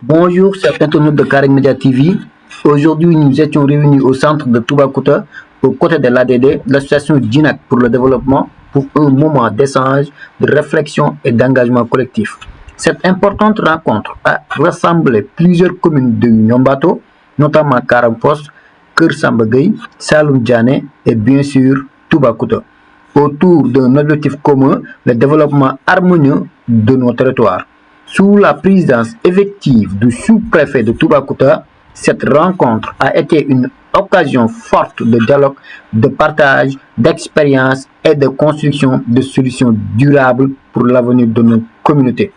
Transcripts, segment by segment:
Bonjour, chers internautes de Karim Media TV. Aujourd'hui, nous étions réunis au centre de Toubacouta, aux côtés de l'ADD, l'association DINAC pour le développement, pour un moment d'échange, de réflexion et d'engagement collectif. Cette importante rencontre a rassemblé plusieurs communes de Nyombato, notamment Karampos, Kersambagay, Saloum Djane et bien sûr Toubacouta, autour d'un objectif commun, le développement harmonieux de nos territoires. Sous la présidence effective du sous-préfet de Toubacouta, cette rencontre a été une occasion forte de dialogue, de partage, d'expérience et de construction de solutions durables pour l'avenir de nos communautés.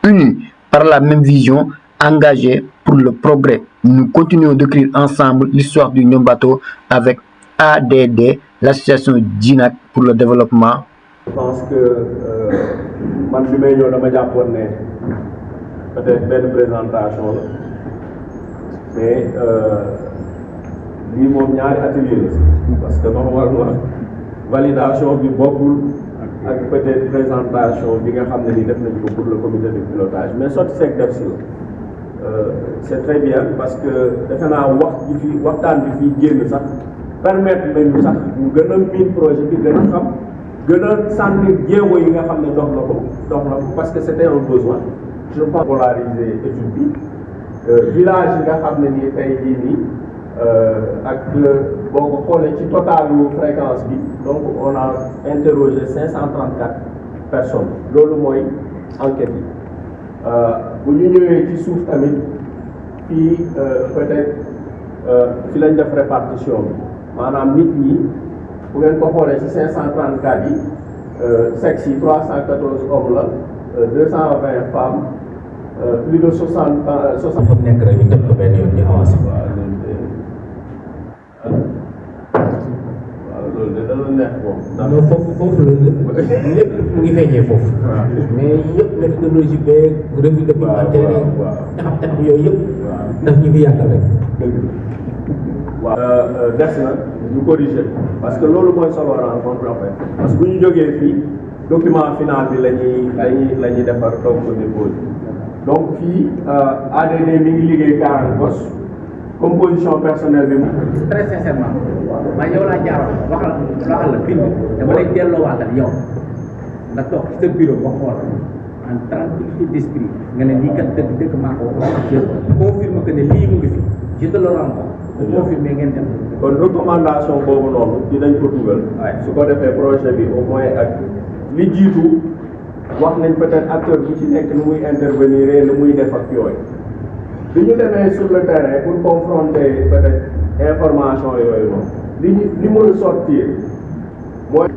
Unis par la même vision, engagés pour le progrès, nous continuons d'écrire ensemble l'histoire du Nyombato avec ADD, l'association DINAC pour le développement. Je pense que man bi may ñëw dama jàppoon ne peut-être benn présentation la mais lii moom ñaari atelier la parce que normalement validation bi bokkul ak peut-être présentation bi nga xam ne ni def nañ ko pour le comité de pilotage mais sotti seeg def si la c'est très bien parce que defe naa waxtaan bi fii génn sax permettre nañu sax ñu gën a miin projet bi gën a xam gën a sentir jéego yi nga xam ne dox na ko parce que c'était un besoin je pense polariser étude bi village yi nga xam ne nii tey jii nii ak boo ko xoolee ci totalu fréquence bi donc on a interrogé 534 personnes loolu mooy enquête yi bu ñu ñëwee ci suuf tamit fii peut-être fi lañ def répartition bi maanaam nit ñi bu ngeen ko xoolee ci 534 yi sexe yi 314 hommes la 220 femmes plus de 60. Dafa nekk rek ñu teg ko benn yoon di avancé. waaw loolu de dana neex moom. non foofu la lépp mu ngi feeñee foofu. mais yëpp méthodologie beeg revue documentaire taxaw yooyu yëpp. daf ñu fi yàggal rek. waaw des na ñu corriger parce que loolu mooy solo rencontre en fait parce que bu ñu jógee fii document final bi la ñuy defar donc ko déposé donc fii ADD mi ngi liggéey 40 postes composition personnelle bi très sincèrement man yow laa jaaroon waxal la bind dama lay delloowaat yow nga toog ci sa bureau ba xool en tranquillité d'esprit nga ne lii kat dëgg maa ko confirme que ne lii mu ngi fi je te le rends confirmé ngeen dem. kon recommandation boobu noonu dinañ ko dugal. su ko defee projet bi au moins ak li jiitu wax nañ peut-être acteur bu ci nekk nu muy intervenir nu muy def ak yooyu. bi ñu demee sur le terrain pour confronter peut-être information yooyu noonu li mën a sortir mooy.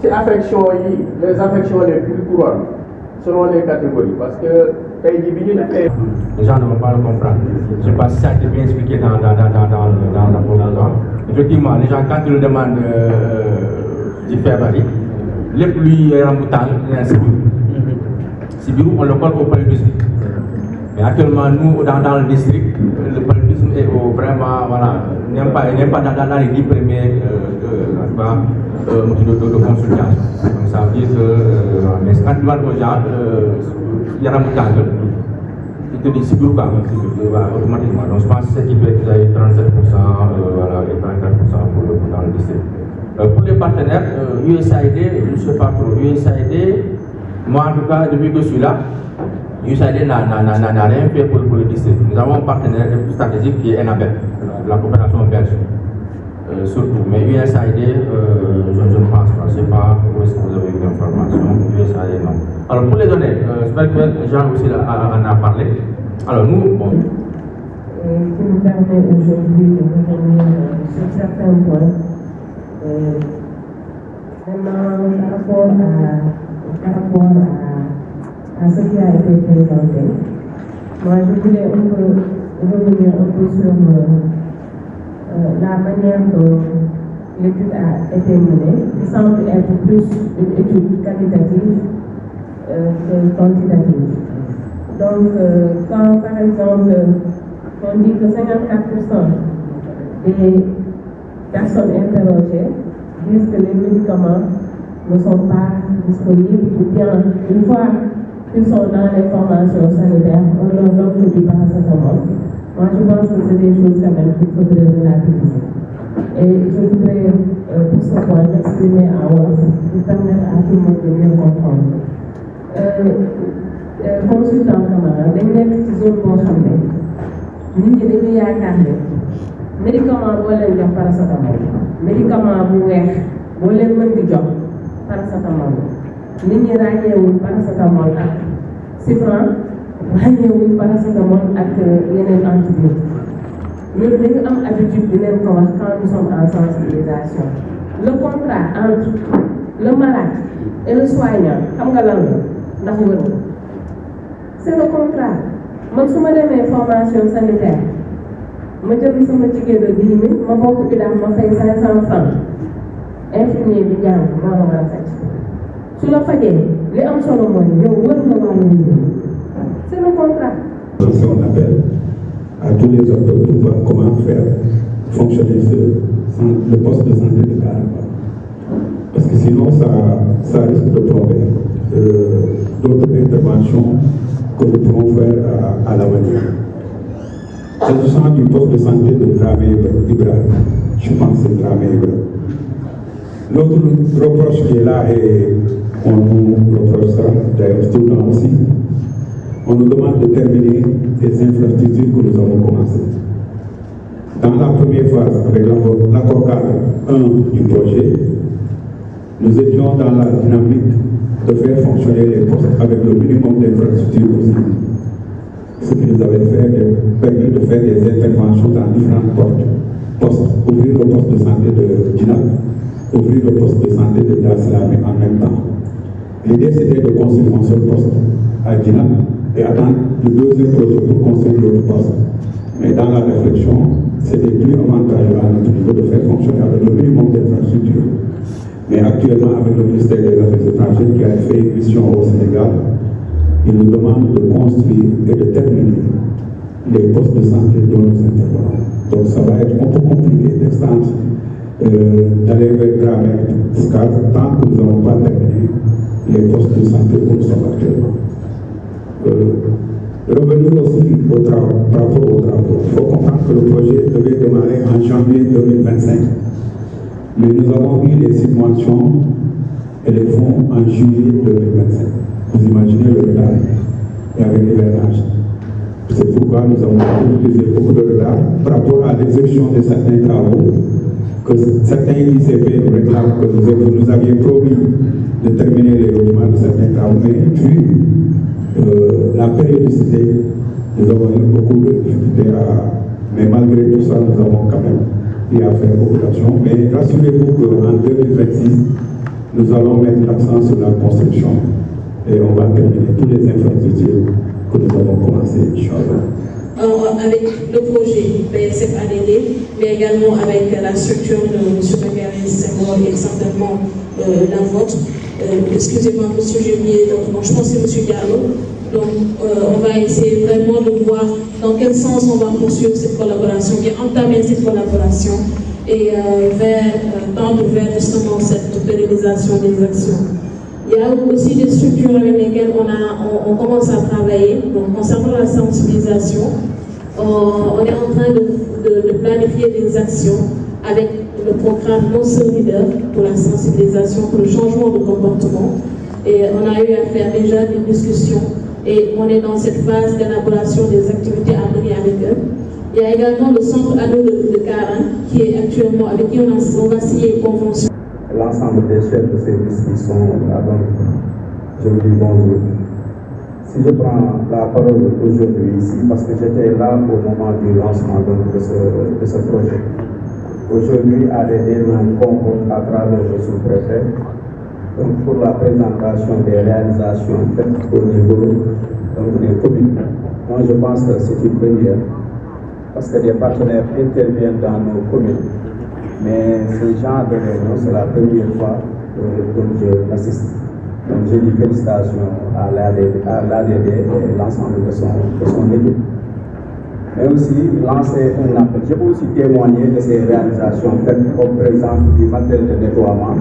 ci affection yi les affections les plus courantes selon les catégories parce que. Les gens ne vont pas le comprendre. Je ne sais pas si ça a été bien expliqué dans la loi. Effectivement, les gens, quand ils nous demandent du février, les pluies remboutantes, c'est on le colle au paludisme. Mais actuellement, nous, dans le district, le paludisme est vraiment, voilà, n'est pas dans les 10 premiers de consultation. Donc ça veut dire que, mais quand tu vas aux gens, yaram bu tàng il te dit si biir quoi automatiquement donc je pense que c'est ce qui fait que vous avez 37% voilà et 34% dans le district. Pour les partenaires USAID je ne sais pas trop USAID moi en tout cas depuis que je suis là USAID n'a rien fait pour le district. Nous avons un partenaire stratégique qui est ENABEL, la coopération belge surtout, mais USAID je ne pense pas, je ne sais pas où est-ce que vous avez eu l'information. USAID non. Alors pour les données, j'espère que Jean aussi en a parlé. Alors nous, bon. Qui nous permet aujourd'hui de revenir sur certains points. Vraiment par rapport à ce qui a été présenté. Moi je voulais revenir un peu sur la manière dont l'étude a été menée, qui semble être plus une étude qualitative que quantitative. Donc, quand par exemple, on dit que 54% des personnes interrogées disent que les médicaments ne sont pas disponibles, ou bien une fois qu'ils sont dans les formations sanitaires, on leur donne du paracétamol. Moi, je pense que c'est des choses quand même qu'il faudrait relativiser. Et je voudrais, pour ce point, m'exprimer en wolof pour permettre à tout le monde de mieux comprendre. Consultant Camara dañ nekk ci zone boo xam ne nit ñi dañuy yaakaar ne médicament boo leen jox paracétamol médicament bu weex boo leen mën di jox paracétamol nit ñi ràññeewul paracétamol ak Cipran ràññeewul paracétamol ak yeneen antibiotiques ñun dañu am habitude di leen ko wax quand nous sommes en sensibilisation. Le contrat entre le malade et le soignant xam nga lan la ndax wër c'est le contrat. Man su ma demee formation sanitaire ma jël sama ticket de 10 000 ma bokk UDAM ma fay 500 francs infirmier bi jàng moo la war a faj su la fajee li am solo mooy yow wër nga wàllu c'est le contrat. On appelle à tous les autres pour voir comment faire fonctionner le poste de santé de Karamba. Parce que sinon ça risque de plomber d'autres interventions que nous pouvons faire à l'avenir. S'agissant du poste de santé de Dramé Ibrahim, je pense que c'est Dramé Ibrahim. L'autre reproche qui est là, et on nous reproche ça d'ailleurs tout le temps aussi, on nous demande de terminer les infrastructures que nous avons commencées. Dans la première phase, avec l'accord cadre 1 du projet, nous étions dans la dynamique de faire fonctionner les postes avec le minimum d'infrastructures possible. Ce qui nous avait permis de faire des interventions dans différents postes, ouvrir le poste de santé de Dina, ouvrir le poste de santé de Darslami en même temps. L'idée c'était de construire un seul poste à Dina et attendre le deuxième projet pour construire l'autre poste. Mais dans la réflexion, c'était plus avantageux à notre niveau de faire fonctionner avec le minimum d'infrastructures. Mais actuellement, avec le ministère des Affaires étrangères qui a fait une mission au Sénégal, il nous demande de construire et de terminer les postes de santé dont nous intervenons. Donc ça va être un peu compliqué d'extendre, d'aller vers Dramé tant que nous n'avons pas terminé les postes de santé où nous sommes actuellement. Revenir aussi par rapport aux travaux. Il faut comprendre que le projet devait démarrer en janvier 2025. Mais nous avons eu les subventions et les fonds en juillet 2025. Vous imaginez le retard et avec l'hivernage. C'est pourquoi nous avons utilisé beaucoup de retard par rapport à l'exécution de certains travaux que certains ICP nous réclament que nous avions promis de terminer les logements de certains travaux. Mais vu la périodicité, nous avons eu beaucoup de difficultés mais malgré tout ça, nous avons quand même eu à faire beaucoup d'actions. Mais rassurez-vous qu'en 2026, nous allons mettre l'accent sur la construction et on va terminer toutes les infrastructures que nous avons commencé, Inch'Allah. Avec le projet PSF ADD, mais également avec la structure de M. Bakary Senghor et certainement la vôtre. Excusez-moi, M. Gémier, donc je pense que c'est M. Diallo. Donc, on va essayer vraiment de voir dans quel sens on va poursuivre cette collaboration, bien entamer cette collaboration et tendre vers justement cette pérennisation des actions. Il y a aussi des structures avec lesquelles on commence à travailler. Donc, concernant la sensibilisation, on est en train de planifier des actions avec le programme Non Leader pour la sensibilisation, pour le changement de comportement. Et on a eu à faire déjà des discussions et on est dans cette phase d'élaboration des activités à mener avec eux. Il y a également le centre ado de Karan qui est actuellement, avec qui on va signer une convention. L'ensemble des chefs de service qui sont là, donc je vous dis bonjour. Si je prends la parole aujourd'hui ici, parce que j'étais là au moment du lancement donc, de ce projet. Aujourd'hui, ADD nous convoque à travers le sous-préfet pour la présentation des réalisations faites au niveau donc, des communes. Moi, je pense que c'est une première, parce que des partenaires interviennent dans nos communes. Mais ce genre de réunion, c'est la première fois que je l'assiste. Donc, je dis félicitations à l'ADD et l'ensemble de son équipe. Mais aussi lancer un appel. Je peux aussi témoigner de ces réalisations faites, comme par exemple du matériel de nettoiement,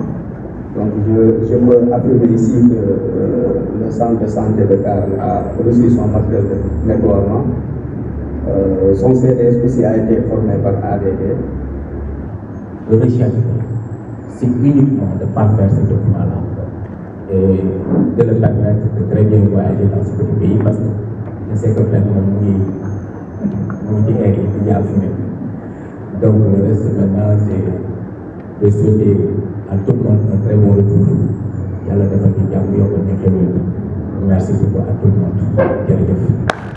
Donc je peux affirmer ici que le centre de santé de Karang a reçu son matériel de nettoiement. Son CDS aussi a été formé par ADD. Le recherche, c'est uniquement de parfaire ce document-là et de le permettre de très bien voyager dans ce petit pays parce que je sais que maintenant nous dit il y a fumé. Donc le reste maintenant c'est de souhaiter à tout le monde un très bon retour. Yàlla defal ñu jàmm yokkal ñu xéwal. Merci beaucoup à tout le monde. Jërëjëf.